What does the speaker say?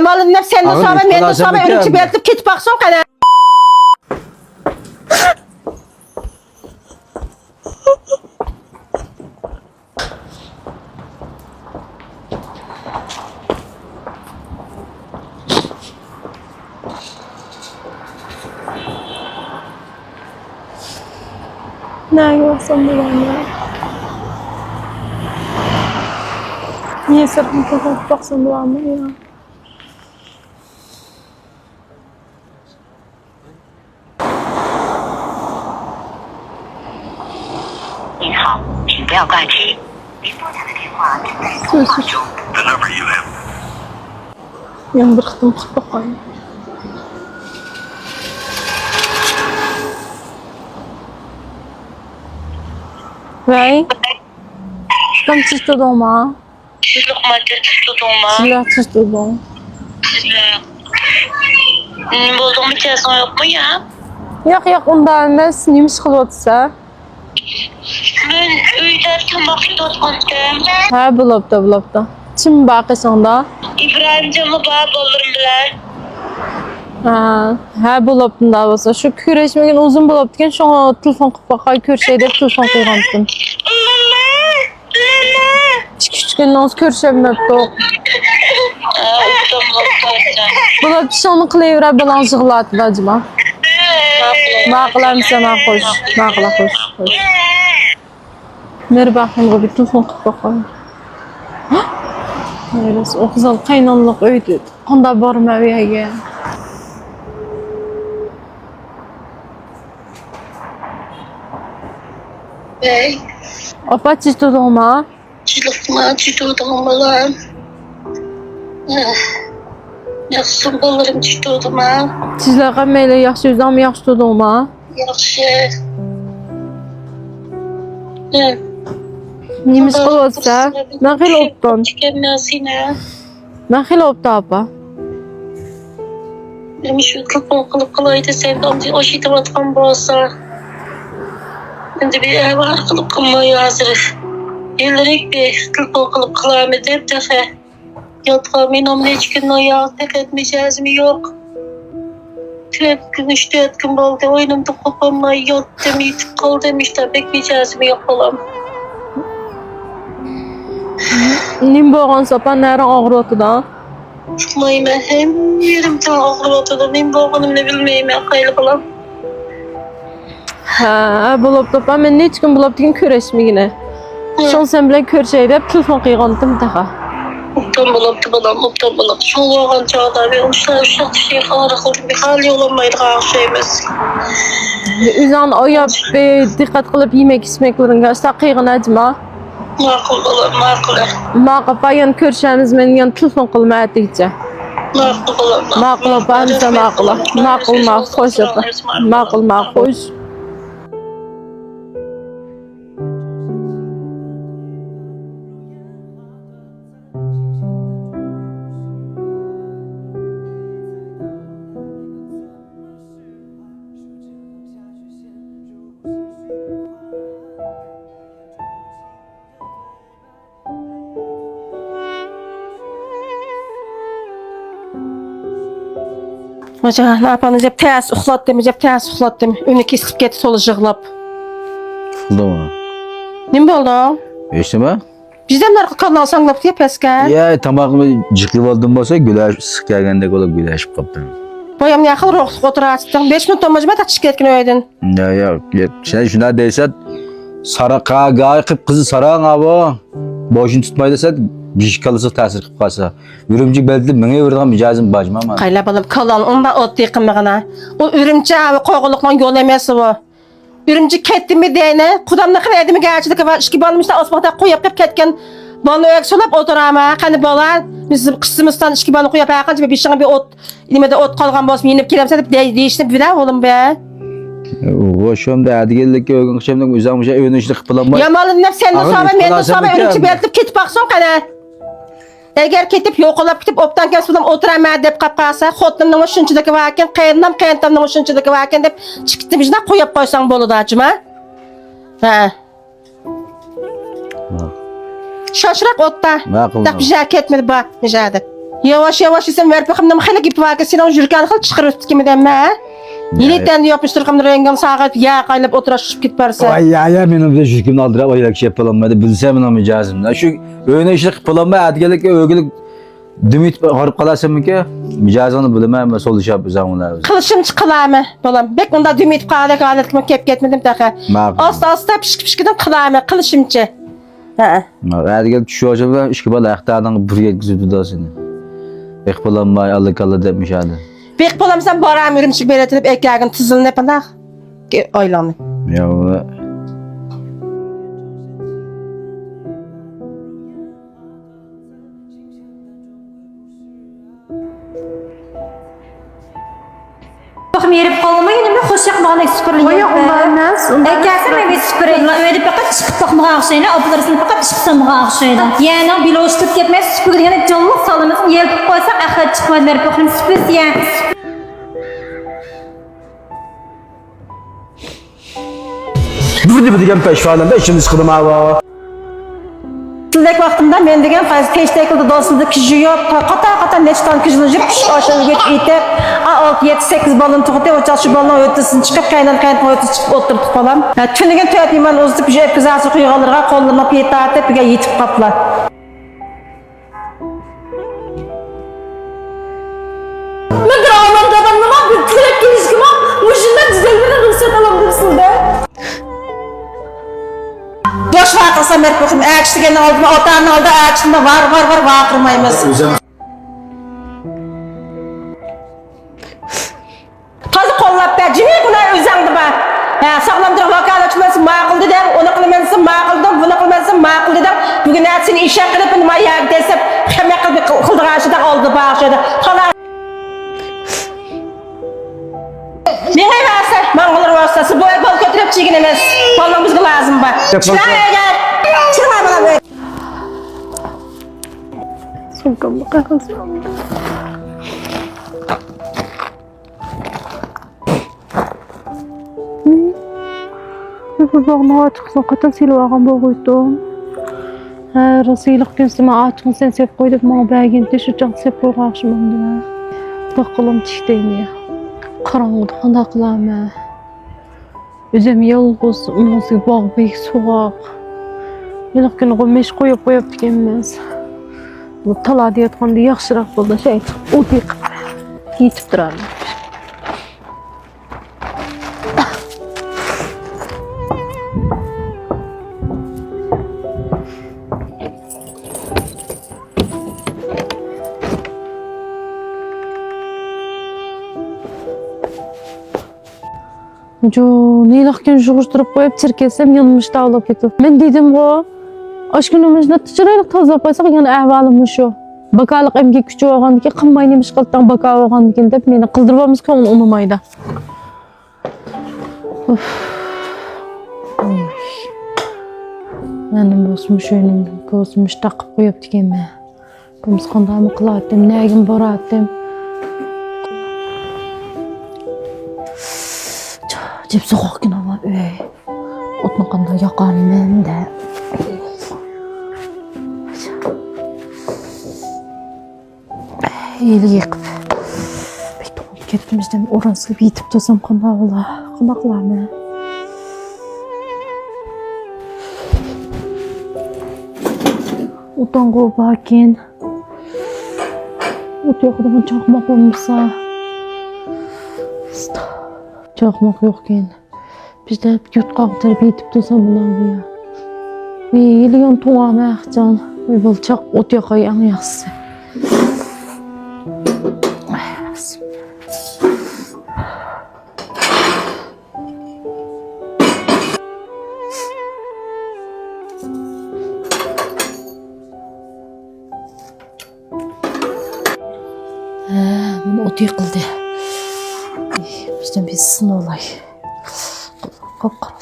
Malın nef sen de Ağır sonra bir men de münasebet sonra yani. ürünçü beltip ketip baksan kana. Nereye baksam bulamıyorum. Niye sırtımı kapatıp baksam bulamıyorum ya? The number you have Yani bıktım kıp bakayım. Vay. Tam çisto doma. Lokmaca tutulma. Silah çisto doma. Buldum bir telefon yok mu ya? Yok onda emas. Neymiş kılıvatsa? Ben uyda tomak tutmadım. Ha bulapta. Kim bakıyorsun da? İbrahim Camı bağ bolurum bilen. Ha bulaptın da olsa. Şu küreşmegen uzun bulaptın. Şu an telefon kıp bakay körşeyde telefon koygandım. Küçükten az körşemepti. Uçtum. Bulap şunu kılayıvra bilan jığıladı acaba. Maqılamsa maqoş. Maqıla xoş. Nere bakın bir telefon kıp bakay. Neyse o kızal qaynanlıq öydü. Qanda barma uyaga. Bey, Apa çitodoma? lokma tutudum bilen. Yaxşı bolurum tutudum ha. Sizlərə meylə yaxşı özüm yaxşı tutduma. Yaxşı. Nimiz qılsa? Mən xeyli opdan. Çıkemezsine. Mən xeyli opda apa. Benim şu kılpon kılıp kılaydı sevdam diye o şeyde batkan bolsa. Şimdi bir ev var kılıp kılmayı hazır. Ellerik bir kılpon kılıp kılayım edip defe. Yatkamın omne hiç gün o yağ tek etmeyeceğiz mi yok. 4 gün 3-4 gün oldu oyunumda kopamay yok demiş kal demişler bekleyeceğiz mi yok falan. Nim boğan sapan nərə ağrıtdı da. Çıkmayayım hem yerimden ağrımadı benim boğanım ne bilmeyeyim ya kaylı falan. Hə, bulub da mən heç gün bulub digin körəşməyinə. Şol sən bilən körşəydə telefon qıyğandım daha. Uptan bulam. Şu boğan çağda bir uşak şey xarakıldı bir hal yollamaydı şeyimiz. Üzən oyap diqqət qılıb yemək içməklərin qəşdə qıyğın acma. Makul bulam, makul. Maqa bayan körşəmiz mən yan telefon qılmadı deyəcə. Makul bulam. Maqla bansa maqla. Maqla xoş apa. Maqla xoş. Hoca ne yapalım hep ters uxlatdım. Ünü kesip gitti solu jığlap. Fıldama. Nim boldu? Eşitme? Bizden narkı kanal sanglap diye pesker. Ya tamamı cıklıp aldım bolsa güleş sık gelgende olup güleşip kaptım. Boyam ne akıl roğuk oturarsın. 5 minut olmacıma da çık etkin öydün. Ya sen şuna deyset saraka gay kıp kızı saran abi. Boşun tutmayı desek bir kalısı tesir kıp kalsa. Ürümcük belki mene verdiğim icazım bacım ama. Qayla balım kalan ondan ot yıkınmağına. O ürümcü abi koyğulukla yol emesi o. Ürümcü ketdi mi deyene. Kudamda kıraydı mı gerçekten var. İşki balmışlar osmaqda koyup ketken. Bana öyle solap oturama. Kanı bolan. Bizim kısımızdan işki balı koyup ayakınca bir şeyin bir ot. İlimede ot kalgan bolsun. Yenip kelemse de değiştirip bir oğlum be. O şom da hadi geldik ki o akşamdan uzanmışa evin içinde kıpılanma. Yamalın nef sen de Ağır sonra bir men de münasebet sonra ürümçü yani. beltip ketip baksan kana. Eğer ketip yok olap ketip optan kesudam oturama dep kapqasa, xotinimning o'shunchadagi vaken, qayintamning o'shunchadagi vaken dep chiqitib bizna qo'yib qo'ysang bo'ladi ajma. Ha. Shoshroq o'tda. Ma'qul. Daq bizga ketmadi ba, nijadi. Yavaş yavaş isem verip bakımdan xeyli gibi var ki senin jürkan xil çıkırıp kimi deme. Yileten yapmıştır kamda rengen saat ya kaynap oturaşıp git barsa. Vay ya benim de şükürün aldırıp ayrak şey yapılanmadı. Bilsem ben amicazım. Şu öğüne işlik yapılanma adgelik öğgülük dümit harip kalasın ki micazını bilemem ve sol iş yapacağım onlar. Kılışım çıkılamı balam. Bek onda dümit kalet kimi kep getmedim daha. Asta pişkiden kılamı kılışımçı. Ha. Adgelik şu acaba işki bala ahtadan buraya güzüldü da seni. Ekbalanmay Allah demiş hadi. Bek balam sen baram ürümçük beretip eklergin tızılın yapanda. Aylanı. Ya Bakım yerip kalmayın ama hoş yapmağına süpürülüyor. Oya olmaz. Gelsin eve süpüreyim. Öyle fakat çıkıp bakmağa akşayla, ablarsın fakat çıkıp sanmağa akşayla. Yani bir loşluk yapmaz süpürür. Yani canlılık sağlamasın. Yerip koysak ahad çıkmadı verip bakım süpürüz yani. bu degan peşvalanda şimdi sıkıldım hava. Sizlik vaktimde ben degen fazla teştekildi dostumda kişi yok. Kata neçtan kişinin jip aşağı geç itip 6 7 8 balon tuğdu o çalışı balon ötesini çıkıp kaynar ötesi çıkıp oturduk falan. Tünügen töt iman uzup jep kızası kuyğalarga kollarına piyeta atıp bir yetip kaplar. Ne dramam da ben ne bir tilek gelişkim ha. Muşundan düzelmeden ruhsat alabilirsin de. Boş var kılsam verip bakayım. Ağaçlıgen aldım, otağın aldı, ağaçında var vakırmayımız. Tazı kollap be, cimri buna özengdi be. Sağlamdır vakal açmasın, mağıl dedim, onu kılmansın, mağıldım, bunu kılmansın, mağıl dedim. Bugün seni işe kılıp, bunu yer desip, hemen kıldığı aşıda oldu bu aşıda. Ne varsa, mağılır varsa, bu bal götürüp çekinemez. Balımız lazım be. Çınar gel. Çınar bana böyle. Sokamda kalsın. Bugün açıksa katan silahım boğuydum. Rasilik gözüme açıkın sen sep koyduk bana bəgin şu can sep koyğaşım oldu. Bakılım çifteyim. Karanlıqda qanda qılamı. Özüm yalğız, müzik bağ bek soğaq. Yılıq günü meş qoyub dikemiz. Bu talada yatqanda yaxşıraq buldu şey. O deyik. Yetib durarım. Neylaqken jug'ishtirib qo'yib chirkesam yanmış davlab ketdi. Men dedim o. Oshkunimizni tichiraylik tozalab qo'ysak yana ahvolim shu. Bakaliq emga kuchi olgandan qilmay nemish qildan baka olgandan deb meni qildiribamiz ko'ngil unamaydi. Mening bosmuş o'ynim ko'zimish taqib qo'yibdi ekanman. Bums qandaymi qiladim, nagim boradim. Cep soğuk ama otun kanda yakan ben de. Eli yıkıp. Bir doğum kettimizden orası bir itip tutsam kanda ola. Kanda kılamı. Otan go bakin. Ot yokuduğun çakmak olmuşsa. Çakmak yokken. Bizde yutqaq tərbiyə etib dursa bunlar ya. Milyon tuğanı axcan. Bılçaq ot yaxay ən yaxşısı. Bunu ot yıkıldı. Bizden bir sın olay. Kop.